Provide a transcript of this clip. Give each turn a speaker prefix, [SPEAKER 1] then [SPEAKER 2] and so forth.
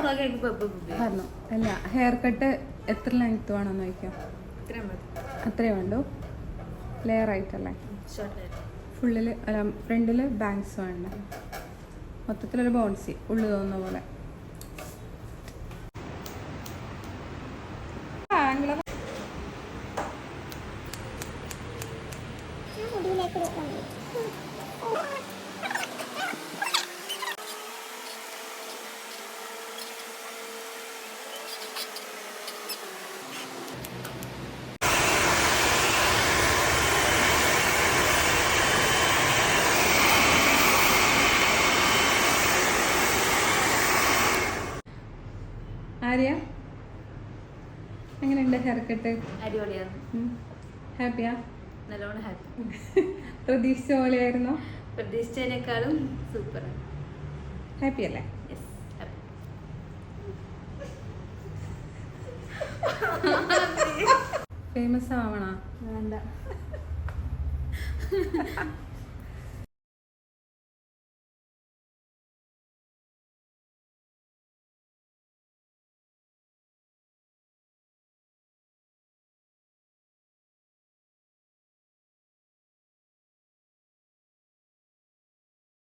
[SPEAKER 1] പറഞ്ഞു അല്ല hair cut എത്ര ലെങ്ത് വേണമെന്ന് ചോദിക്കാം. അത്രേ വേണ്ടു. ലെയർ ആയിട്ടല്ലേ? ഫുള്ളിൽ അല്ല ഫ്രണ്ടിൽ ബാങ്ക്സ് വേണ്ട. മൊത്തത്തിലൊരു ബൗൺസി ഉള്ളു തോന്നുന്ന പോലെ. ആര്യ എങ്ങനെയുണ്ട് ഹെയർ കട്ട്?
[SPEAKER 2] അടിപൊളിയാണ്.
[SPEAKER 1] ഹാപ്പിയാ?
[SPEAKER 2] നല്ലോണം ഹാപ്പി.
[SPEAKER 1] പ്രതീക്ഷിച്ച പോലെയായിരുന്നോ?
[SPEAKER 2] പ്രതീക്ഷിച്ചതിനേക്കാളും സൂപ്പർ.
[SPEAKER 1] ഹാപ്പി അല്ലേ? ഫേമസ് ആവണ?
[SPEAKER 2] വേണ്ട.